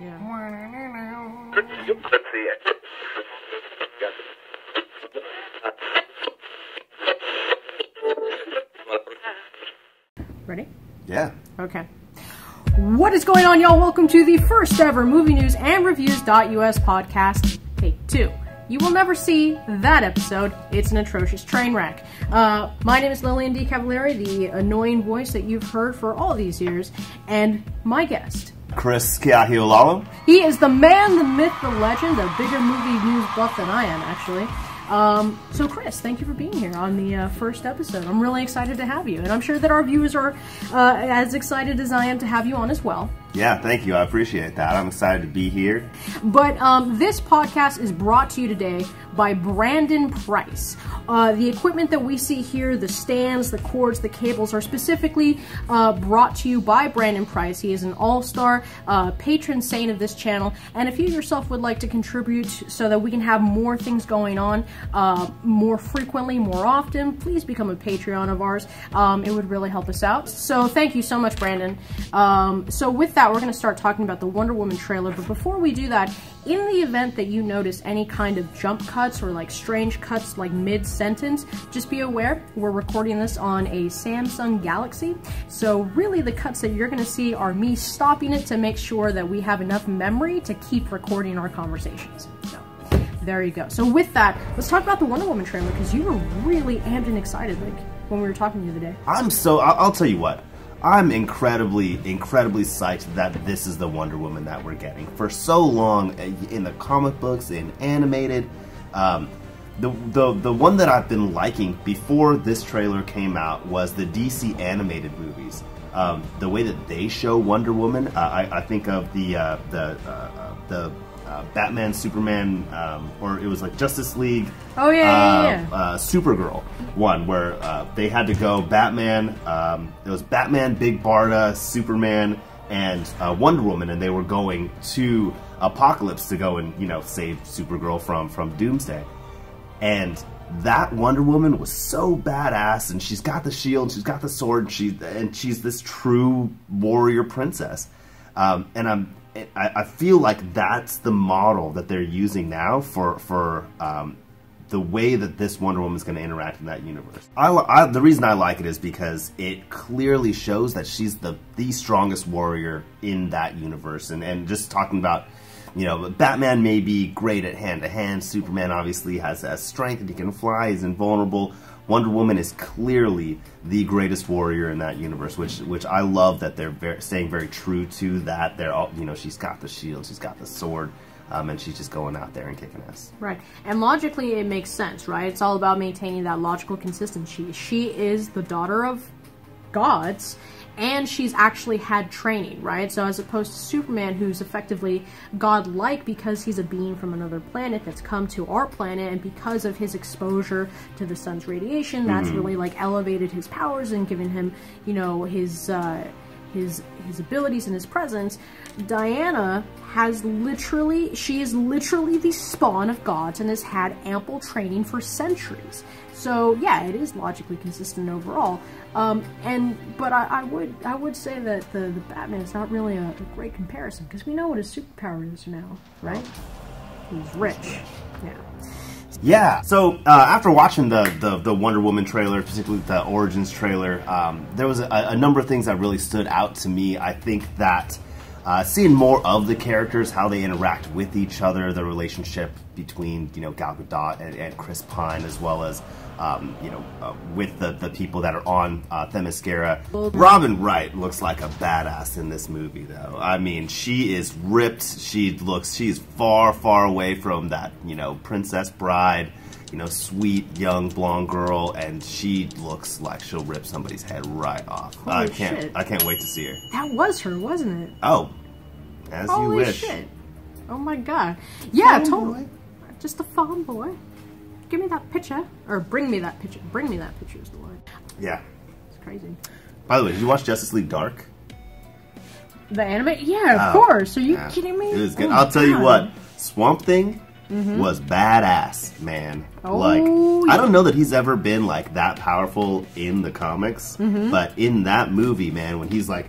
Yeah. Ready? Yeah. Okay. What is going on, y'all? Welcome to the first ever Movie News and Reviews.us podcast, Take 2. You will never see that episode. It's an atrocious train wreck. My name is Lillian and Kris, the annoying voice that you've heard for all these years, and my guest, Kris Kiahiolalo. he is the man, the myth, the legend, a bigger movie news buff than I am, actually. So Kris, thank you for being here on the first episode. I'm really excited to have you, and I'm sure that our viewers are as excited as I am to have you on as well. Yeah, thank you. I appreciate that. I'm excited to be here. But this podcast is brought to you today by BandiT. The equipment that we see here, the stands, the cords, the cables, are specifically brought to you by BandiT. He is an all-star patron saint of this channel, and if you yourself would like to contribute so that we can have more things going on more frequently, more often, please become a Patreon of ours. It would really help us out. So thank you so much, Brandon. So with that, we're going to start talking about the Wonder Woman trailer, but before we do that, in the event that you notice any kind of jump cuts or like strange cuts like mid-sentence, just be aware we're recording this on a Samsung Galaxy, so really the cuts that you're going to see are me stopping it to make sure that we have enough memory to keep recording our conversations. So there you go. So with that, let's talk about the Wonder Woman trailer, because you were really amped and excited like when we were talking to you the other day. I'll tell you what. I'm incredibly psyched that this is the Wonder Woman that we're getting. For so long, in the comic books, in animated, the one that I've been liking before this trailer came out was the DC animated movies. The way that they show Wonder Woman, I think of the Batman, Superman, or it was like Justice League. Oh yeah, Supergirl one where they had to go Batman. It was Batman, Big Barda, Superman, and Wonder Woman, and they were going to Apocalypse to go and save Supergirl from Doomsday. And that Wonder Woman was so badass, and she's got the shield, she's got the sword, and she's this true warrior princess. And I feel like that's the model that they're using now for the way that this Wonder Woman is going to interact in that universe. The reason I like it is because it clearly shows that she's the strongest warrior in that universe. And just talking about, Batman may be great at hand-to-hand. Superman obviously has strength and he can fly, he's invulnerable. Wonder Woman is clearly the greatest warrior in that universe, which I love that they're staying very true to that. They're all, she's got the shield, she's got the sword, and she's just going out there and kicking ass. Right, and logically it makes sense, right? It's all about maintaining that logical consistency. She is the daughter of gods, and she's actually had training, right? So as opposed to Superman, who's effectively godlike because he's a being from another planet that's come to our planet, and because of his exposure to the sun's radiation, that's really like elevated his powers and given him, his abilities and his presence. Diana she is literally the spawn of gods and has had ample training for centuries. So yeah, it is logically consistent overall. But I would say that the Batman is not really a great comparison, because we know what his superpower is now, right? He's rich. Yeah. Yeah. So after watching the Wonder Woman trailer, particularly the Origins trailer, there was a number of things that really stood out to me. I think that seeing more of the characters, how they interact with each other, the relationship between Gal Gadot and Chris Pine, as well as with the people that are on Themyscira. Robin Wright looks like a badass in this movie, though. I mean, she is ripped. She's far away from that Princess Bride, sweet young blonde girl, and she looks like she'll rip somebody's head right off. I can't wait to see her. That was her, wasn't it? Oh, as you wish. Holy shit! Oh my god! Yeah, totally. Just a fawn boy. Give me that picture, or bring me that picture. Bring me that picture is the word. Yeah. It's crazy. By the way, did you watch Justice League Dark? The anime? Yeah, of course. Are you kidding me? It was good. I'll tell you what, Swamp Thing was badass, man. Oh, I don't know that he's ever been like that powerful in the comics, but in that movie, man, when he's like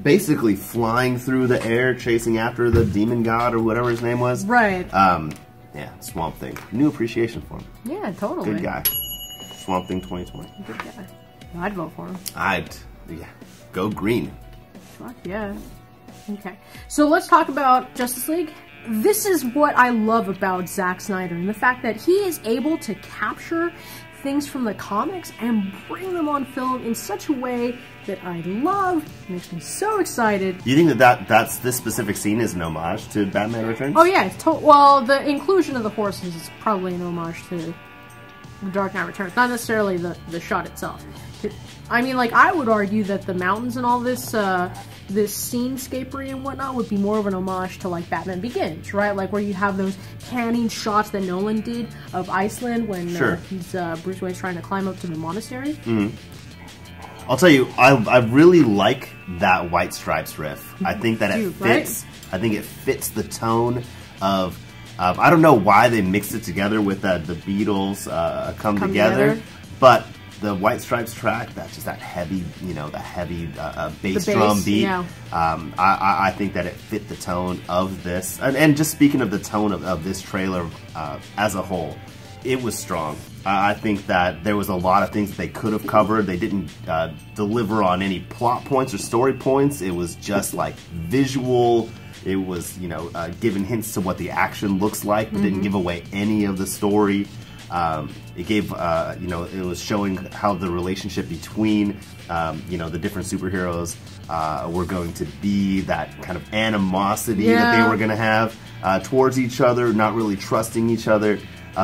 basically flying through the air, chasing after the demon god or whatever his name was. Right. Yeah, Swamp Thing. New appreciation for him. Yeah, totally. Good guy. Swamp Thing 2020. Good guy. I'd vote for him. Yeah. Go green. Fuck yeah. Okay. So let's talk about Justice League. This is what I love about Zack Snyder, and the fact that he is able to capture things from the comics and bring them on film in such a way that I love. It makes me so excited. You think that's this specific scene is an homage to Batman Returns? Oh yeah, well, the inclusion of the horses is probably an homage to The Dark Knight Returns, not necessarily the shot itself. I mean, like, I would argue that the mountains and all this this scenescapery and whatnot would be more of an homage to, like, Batman Begins, right? Like, where you have those canning shots that Nolan did of Iceland when he's Bruce Wayne's trying to climb up to the monastery. Mm-hmm. I'll tell you, I really like that White Stripes riff. I think that it fits. Right? I think it fits the tone of. I don't know why they mixed it together with the Beatles come together, but the White Stripes track, that's just that heavy, the heavy bass drum beat. Yeah. I think that it fit the tone of this. And just speaking of the tone of this trailer as a whole, it was strong. I think that there was a lot of things that they could have covered. They didn't deliver on any plot points or story points. It was just like visual. It was, giving hints to what the action looks like, but didn't give away any of the story. It gave, it was showing how the relationship between, the different superheroes were going to be, that kind of animosity that they were going to have towards each other, not really trusting each other.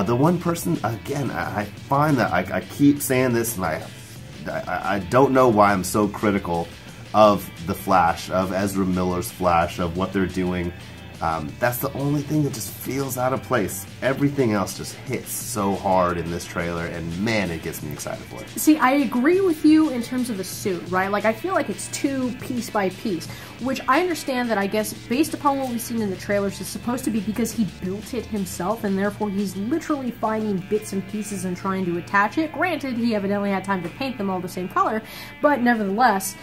The one person, again, I find that I keep saying this, and I don't know why I'm so critical of the Flash, of Ezra Miller's Flash, of what they're doing. That's the only thing that just feels out of place. Everything else just hits so hard in this trailer, and man, it gets me excited for it. See, I agree with you in terms of the suit, right? Like, I feel like it's too piece by piece, which I understand that, I guess, based upon what we've seen in the trailers, is supposed to be because he built it himself, and therefore he's literally finding bits and pieces and trying to attach it. Granted, he evidently had time to paint them all the same color, but nevertheless,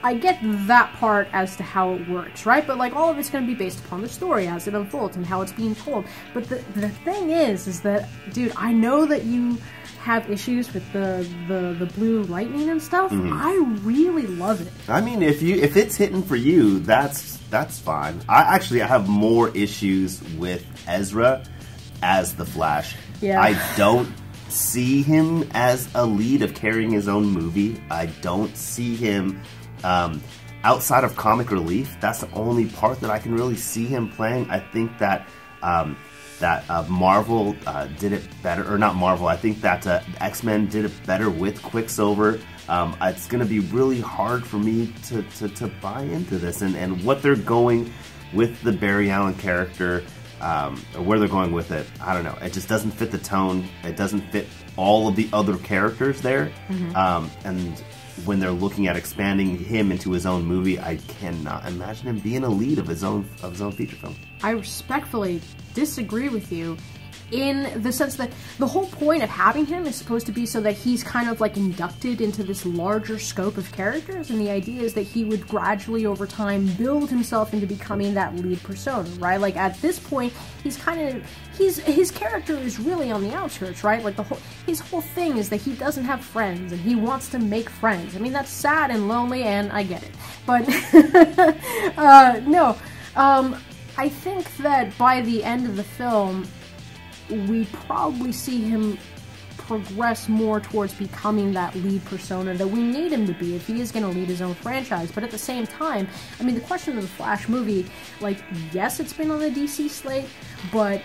I get that part as to how it works, right? But, like, all of it's going to be based upon the story as it unfolds and how it's being told. But the thing is that, dude, I know that you have issues with the blue lightning and stuff. I really love it. I mean, if it's hitting for you, that's fine. I have more issues with Ezra as the Flash. Yeah. I don't see him as a lead of carrying his own movie. I don't see him... outside of comic relief, that's the only part that I can really see him playing. I think that Marvel did it better, or not Marvel. I think that X-Men did it better with Quicksilver. It's going to be really hard for me to buy into this, and what they're going with the Barry Allen character, or where they're going with it. I don't know. It just doesn't fit the tone. It doesn't fit all of the other characters there, and when they're looking at expanding him into his own movie, I cannot imagine him being a lead of his own feature film. I respectfully disagree with you in the sense that the whole point of having him is supposed to be so that he's kind of like inducted into this larger scope of characters, and the idea is that he would gradually over time build himself into becoming that lead persona, right? Like, at this point, he's kind of, his character is really on the outskirts, right? Like, his whole thing is that he doesn't have friends and he wants to make friends. I mean, that's sad and lonely, and I get it, but no, I think that by the end of the film, we probably see him progress more towards becoming that lead persona that we need him to be if he is going to lead his own franchise. But at the same time, I mean, the question of the Flash movie, like, yes, it's been on the DC slate, but,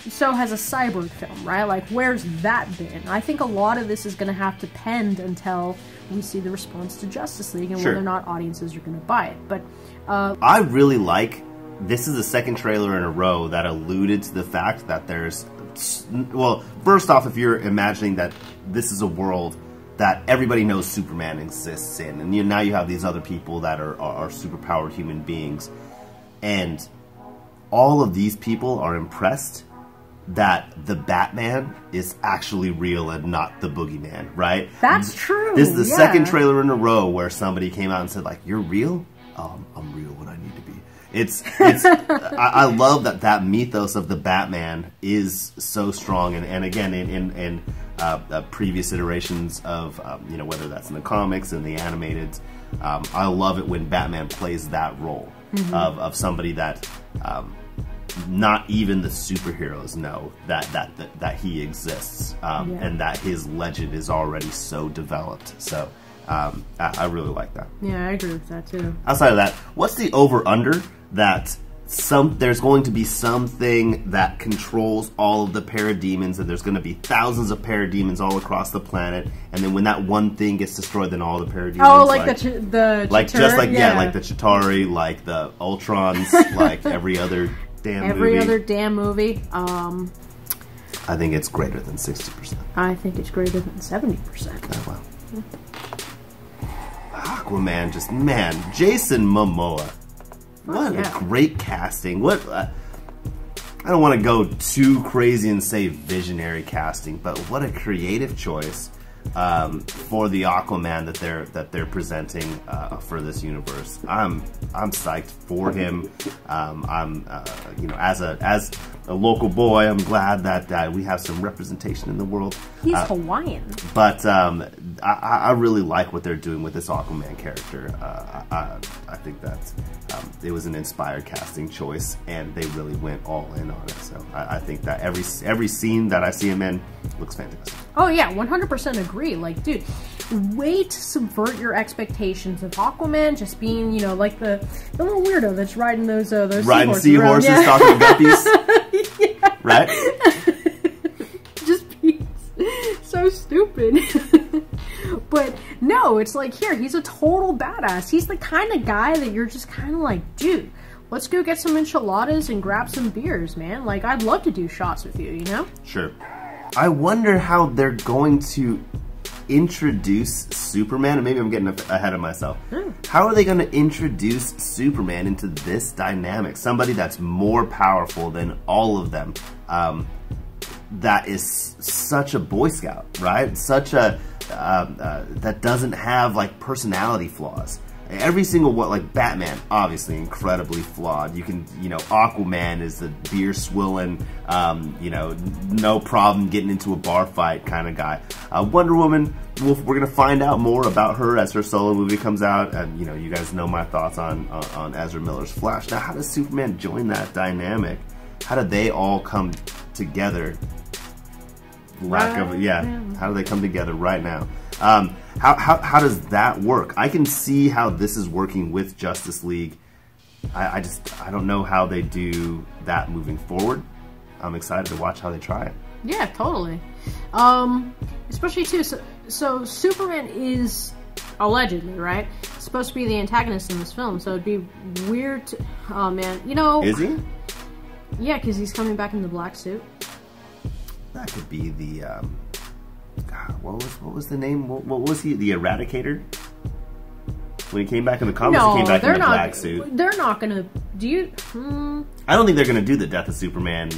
so has a Cyborg film, right? Like, where's that been? I think a lot of this is going to have to pend until we see the response to Justice League and whether or not audiences are going to buy it. But I really like... This is the second trailer in a row that alluded to the fact that there's... Well, first off, if you're imagining that this is a world that everybody knows Superman exists in, and now you have these other people that are superpowered human beings, and all of these people are impressed that the Batman is actually real and not the boogeyman, right? That's true. This is the second trailer in a row where somebody came out and said, like, you're real? I'm real when I need to be. It's I love that mythos of the Batman is so strong, and again in previous iterations of you know, whether that's in the comics and the animated, I love it when Batman plays that role of somebody that not even the superheroes know that he exists, and that his legend is already so developed. So I really like that. Yeah, I agree with that too. Outside of that, what's the over-under that there's going to be something that controls all of the parademons, and there's going to be thousands of parademons all across the planet, and then when that one thing gets destroyed, then all the parademons... Oh, like the like Chitauri? just like like the Chitauri, like the Ultrons, like every other damn movie. I think it's greater than 60%. I think it's greater than 70%. Oh, wow. Aquaman, just, man, Jason Momoa. What a great casting. What I don't want to go too crazy and say visionary casting, but what a creative choice for the Aquaman that they're presenting for this universe. I'm psyched for him. You know, as a local boy, I'm glad that we have some representation in the world. He's Hawaiian. But I really like what they're doing with this Aquaman character. I think that it was an inspired casting choice, and they really went all in on it. So I think that every scene that I see him in looks fantastic. Oh yeah, 100% agree. Like, dude, way to subvert your expectations of Aquaman just being, you know, like the little weirdo that's riding those riding seahorses, talking to guppies. Yeah. Right? Just being so stupid. But no, it's like, here, he's a total badass. He's the kind of guy that you're just kind of like, dude, let's go get some enchiladas and grab some beers, man. Like, I'd love to do shots with you, you know? Sure. I wonder how they're going to introduce Superman, and maybe I'm getting ahead of myself. How are they going to introduce Superman into this dynamic? Somebody that's more powerful than all of them, that is such a Boy Scout, right? Such a, that doesn't have, like, personality flaws. Every single one, like Batman, obviously incredibly flawed. You can, you know, Aquaman is the beer swilling, you know, no problem getting into a bar fight kind of guy. Wonder Woman, we're gonna find out more about her as her solo movie comes out, and you know, you guys know my thoughts on Ezra Miller's Flash. Now, how does Superman join that dynamic? How do they all come together? How do they come together right now? How does that work? I can see how this is working with Justice League. I don't know how they do that moving forward. I'm excited to watch how they try it. Yeah, totally. Especially too, so Superman is allegedly, right, supposed to be the antagonist in this film, so it'd be weird to, oh man, you know. Is he? Yeah, because he's coming back in the black suit. That could be the, God, what was the name? What was he? The Eradicator? When he came back in the comics, he came back in the black suit. They're not gonna. Do you? I don't think they're gonna do the Death of Superman,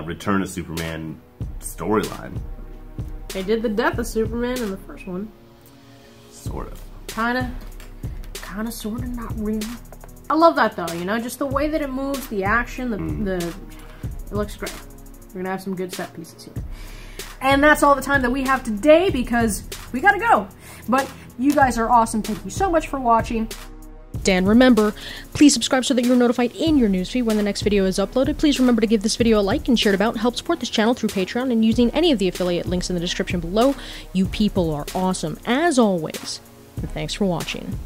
Return of Superman storyline. They did the Death of Superman in the first one. Sort of. Kinda, sort of, not really. I love that though. You know, just the way that it moves, the action, it looks great. We're gonna have some good set pieces here. And that's all the time that we have today because we gotta go. But you guys are awesome. Thank you so much for watching. And remember, please subscribe so that you're notified in your newsfeed when the next video is uploaded. Please remember to give this video a like and share it about and help support this channel through Patreon and using any of the affiliate links in the description below. You people are awesome, as always. And thanks for watching.